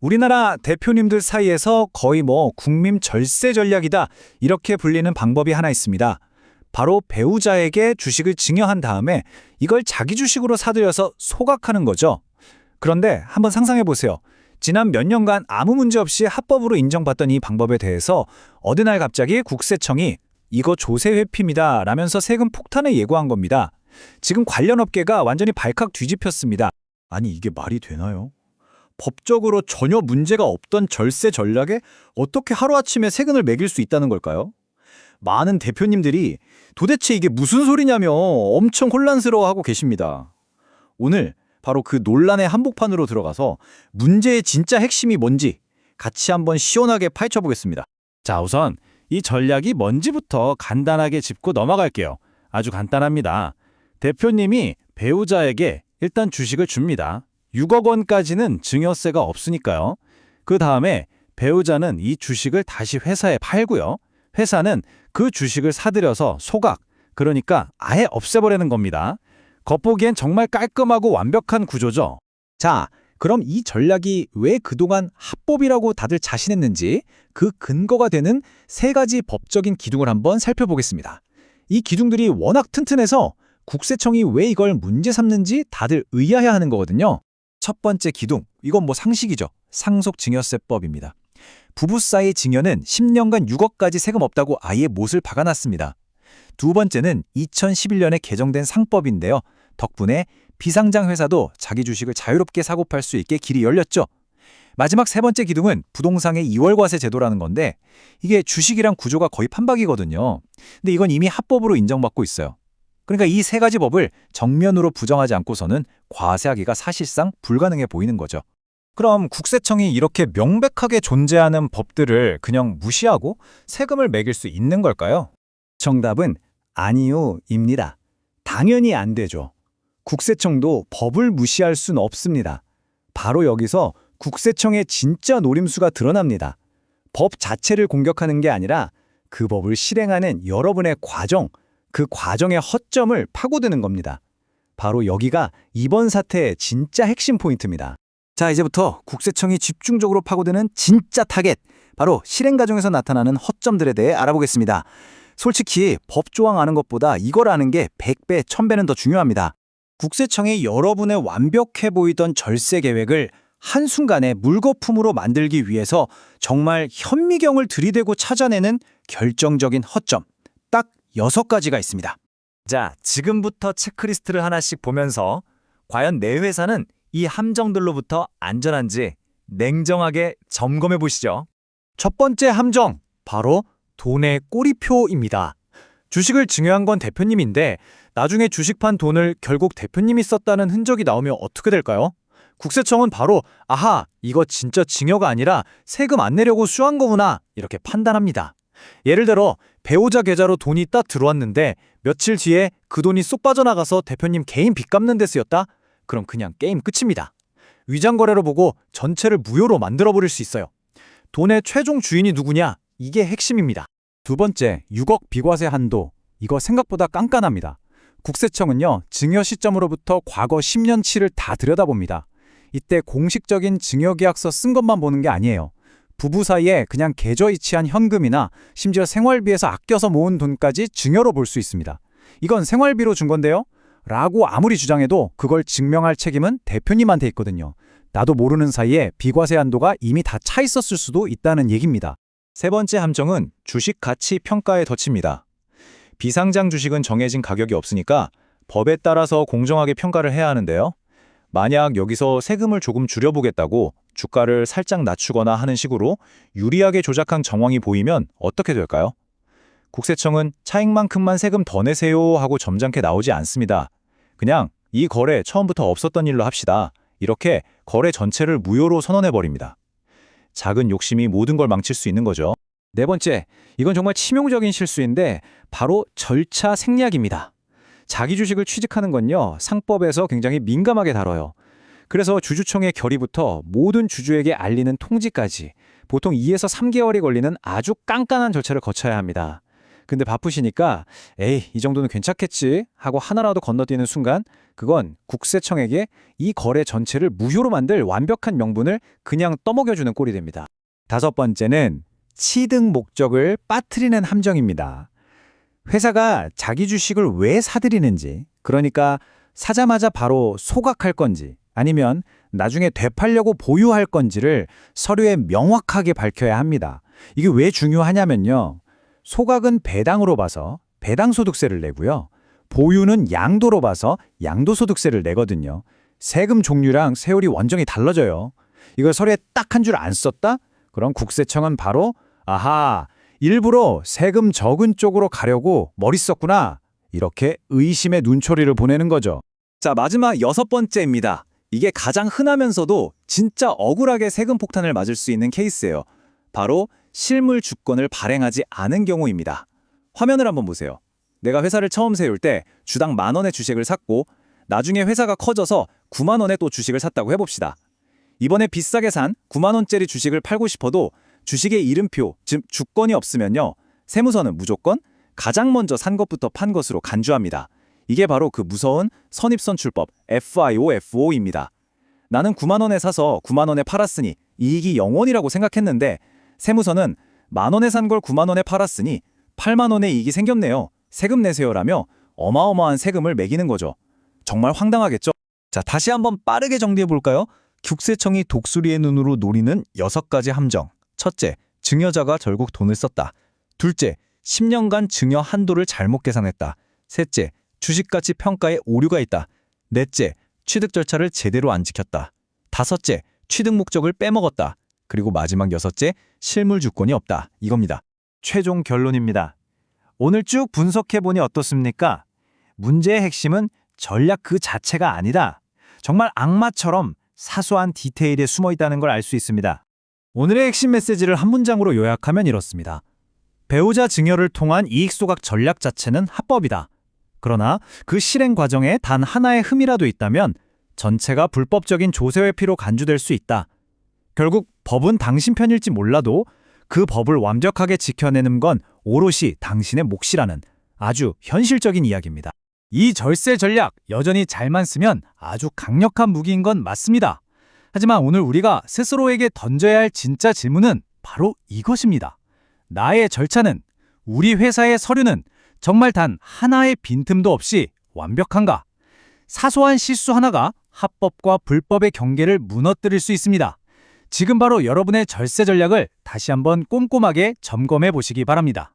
우리나라 대표님들 사이에서 거의 국민 절세 전략이다 이렇게 불리는 방법이 하나 있습니다. 바로 배우자에게 주식을 증여한 다음에 이걸 자기 주식으로 사들여서 소각하는 거죠. 그런데 한번 상상해 보세요. 지난 몇 년간 아무 문제 없이 합법으로 인정받던 이 방법에 대해서 어느 날 갑자기 국세청이 이거 조세 회피입니다 라면서 세금 폭탄을 예고한 겁니다. 지금 관련 업계가 완전히 발칵 뒤집혔습니다. 아니 이게 말이 되나요? 법적으로 전혀 문제가 없던 절세 전략에 어떻게 하루아침에 세금을 매길 수 있다는 걸까요? 많은 대표님들이 도대체 이게 무슨 소리냐며 엄청 혼란스러워하고 계십니다. 오늘 바로 그 논란의 한복판으로 들어가서 문제의 진짜 핵심이 뭔지 같이 한번 시원하게 파헤쳐 보겠습니다. 자, 우선 이 전략이 뭔지부터 간단하게 짚고 넘어갈게요. 아주 간단합니다. 대표님이 배우자에게 일단 주식을 줍니다. 6억 원까지는 증여세가 없으니까요. 그 다음에 배우자는 이 주식을 다시 회사에 팔고요. 회사는 그 주식을 사들여서 소각, 그러니까 아예 없애버리는 겁니다. 겉보기엔 정말 깔끔하고 완벽한 구조죠. 자, 그럼 이 전략이 왜 그동안 합법이라고 다들 자신했는지 그 근거가 되는 세 가지 법적인 기둥을 한번 살펴보겠습니다. 이 기둥들이 워낙 튼튼해서 국세청이 왜 이걸 문제 삼는지 다들 의아해하는 거거든요. 첫 번째 기둥, 이건 상식이죠. 상속증여세법입니다. 부부 사이 증여는 10년간 6억까지 세금 없다고 아예 못을 박아놨습니다. 두 번째는 2011년에 개정된 상법인데요. 덕분에 비상장 회사도 자기 주식을 자유롭게 사고 팔 수 있게 길이 열렸죠. 마지막 세 번째 기둥은 부동산의 2월과세 제도라는 건데 이게 주식이랑 구조가 거의 판박이거든요. 근데 이건 이미 합법으로 인정받고 있어요. 그러니까 이 세 가지 법을 정면으로 부정하지 않고서는 과세하기가 사실상 불가능해 보이는 거죠. 그럼 국세청이 이렇게 명백하게 존재하는 법들을 그냥 무시하고 세금을 매길 수 있는 걸까요? 정답은 아니요입니다. 당연히 안 되죠. 국세청도 법을 무시할 순 없습니다. 바로 여기서 국세청의 진짜 노림수가 드러납니다. 법 자체를 공격하는 게 아니라 그 법을 실행하는 여러분의 과정, 그 과정의 허점을 파고드는 겁니다. 바로 여기가 이번 사태의 진짜 핵심 포인트입니다. 자, 이제부터 국세청이 집중적으로 파고드는 진짜 타겟, 바로 실행 과정에서 나타나는 허점들에 대해 알아보겠습니다. 솔직히 법 조항 아는 것보다 이걸 아는 게 100배, 1000배는 더 중요합니다. 국세청이 여러분의 완벽해 보이던 절세 계획을 한순간에 물거품으로 만들기 위해서 정말 현미경을 들이대고 찾아내는 결정적인 허점, 딱 6가지가 있습니다. 자, 지금부터 체크리스트를 하나씩 보면서 과연 내 회사는 이 함정들로부터 안전한지 냉정하게 점검해 보시죠. 첫 번째 함정, 바로 돈의 꼬리표입니다. 주식을 증여한 건 대표님인데 나중에 주식 판 돈을 결국 대표님이 썼다는 흔적이 나오면 어떻게 될까요? 국세청은 바로 아하, 이거 진짜 증여가 아니라 세금 안 내려고 수한 거구나 이렇게 판단합니다. 예를 들어 배우자 계좌로 돈이 딱 들어왔는데 며칠 뒤에 그 돈이 쏙 빠져나가서 대표님 개인 빚 갚는 데 쓰였다? 그럼 그냥 게임 끝입니다. 위장거래로 보고 전체를 무효로 만들어버릴 수 있어요. 돈의 최종 주인이 누구냐? 이게 핵심입니다. 두 번째, 6억 비과세 한도. 이거 생각보다 깐깐합니다. 국세청은요, 증여 시점으로부터 과거 10년치를 다 들여다봅니다. 이때 공식적인 증여계약서 쓴 것만 보는 게 아니에요. 부부 사이에 그냥 계좌이체한 현금이나 심지어 생활비에서 아껴서 모은 돈까지 증여로 볼 수 있습니다. 이건 생활비로 준 건데요? 라고 아무리 주장해도 그걸 증명할 책임은 대표님한테 있거든요. 나도 모르는 사이에 비과세 한도가 이미 다 차 있었을 수도 있다는 얘기입니다. 세 번째 함정은 주식 가치 평가에 덧칩니다. 비상장 주식은 정해진 가격이 없으니까 법에 따라서 공정하게 평가를 해야 하는데요. 만약 여기서 세금을 조금 줄여보겠다고 주가를 살짝 낮추거나 하는 식으로 유리하게 조작한 정황이 보이면 어떻게 될까요? 국세청은 차익만큼만 세금 더 내세요 하고 점잖게 나오지 않습니다. 그냥 이 거래 처음부터 없었던 일로 합시다. 이렇게 거래 전체를 무효로 선언해버립니다. 작은 욕심이 모든 걸 망칠 수 있는 거죠. 네 번째, 이건 정말 치명적인 실수인데 바로 절차 생략입니다. 자기 주식을 취직하는 건요, 상법에서 굉장히 민감하게 다뤄요. 그래서 주주총회 결의부터 모든 주주에게 알리는 통지까지 보통 2에서 3개월이 걸리는 아주 깐깐한 절차를 거쳐야 합니다. 근데 바쁘시니까 에이, 이 정도는 괜찮겠지 하고 하나라도 건너뛰는 순간 그건 국세청에게 이 거래 전체를 무효로 만들 완벽한 명분을 그냥 떠먹여주는 꼴이 됩니다. 5번째는 취득 목적을 빠뜨리는 함정입니다. 회사가 자기 주식을 왜 사들이는지, 그러니까 사자마자 바로 소각할 건지 아니면 나중에 되팔려고 보유할 건지를 서류에 명확하게 밝혀야 합니다. 이게 왜 중요하냐면요. 소각은 배당으로 봐서 배당소득세를 내고요. 보유는 양도로 봐서 양도소득세를 내거든요. 세금 종류랑 세율이 원정이 달라져요. 이걸 서류에 딱 한 줄 안 썼다? 그럼 국세청은 바로 아하, 일부러 세금 적은 쪽으로 가려고 머리 썼구나. 이렇게 의심의 눈초리를 보내는 거죠. 자, 마지막 6번째입니다. 이게 가장 흔하면서도 진짜 억울하게 세금 폭탄을 맞을 수 있는 케이스예요. 바로 실물 주권을 발행하지 않은 경우입니다. 화면을 한번 보세요. 내가 회사를 처음 세울 때 주당 10,000원의 주식을 샀고 나중에 회사가 커져서 90,000원에 또 주식을 샀다고 해봅시다. 이번에 비싸게 산 90,000원짜리 주식을 팔고 싶어도 주식의 이름표, 즉 주권이 없으면요. 세무서는 무조건 가장 먼저 산 것부터 판 것으로 간주합니다. 이게 바로 그 무서운 선입선출법 FIOFO입니다. 나는 90,000원에 사서 90,000원에 팔았으니 이익이 0원이라고 생각했는데 세무서는 10,000원에 산 걸 90,000원에 팔았으니 80,000원의 이익이 생겼네요. 세금 내세요라며 어마어마한 세금을 매기는 거죠. 정말 황당하겠죠? 자, 다시 한번 빠르게 정리해 볼까요? 국세청이 독수리의 눈으로 노리는 6가지 함정. 첫째, 증여자가 결국 돈을 썼다. 둘째, 10년간 증여 한도를 잘못 계산했다. 셋째, 주식가치 평가에 오류가 있다. 넷째, 취득 절차를 제대로 안 지켰다. 다섯째, 취득 목적을 빼먹었다. 그리고 마지막 6째, 실물 주권이 없다. 이겁니다. 최종 결론입니다. 오늘 쭉 분석해보니 어떻습니까? 문제의 핵심은 전략 그 자체가 아니다. 정말 악마처럼 사소한 디테일에 숨어 있다는 걸 알 수 있습니다. 오늘의 핵심 메시지를 한 문장으로 요약하면 이렇습니다. 배우자 증여를 통한 이익 소각 전략 자체는 합법이다. 그러나 그 실행 과정에 단 하나의 흠이라도 있다면 전체가 불법적인 조세회피로 간주될 수 있다. 결국 법은 당신 편일지 몰라도 그 법을 완벽하게 지켜내는 건 오롯이 당신의 몫이라는 아주 현실적인 이야기입니다. 이 절세 전략 여전히 잘만 쓰면 아주 강력한 무기인 건 맞습니다. 하지만 오늘 우리가 스스로에게 던져야 할 진짜 질문은 바로 이것입니다. 나의 절차는, 우리 회사의 서류는 정말 단 하나의 빈틈도 없이 완벽한가? 사소한 실수 하나가 합법과 불법의 경계를 무너뜨릴 수 있습니다. 지금 바로 여러분의 절세 전략을 다시 한번 꼼꼼하게 점검해 보시기 바랍니다.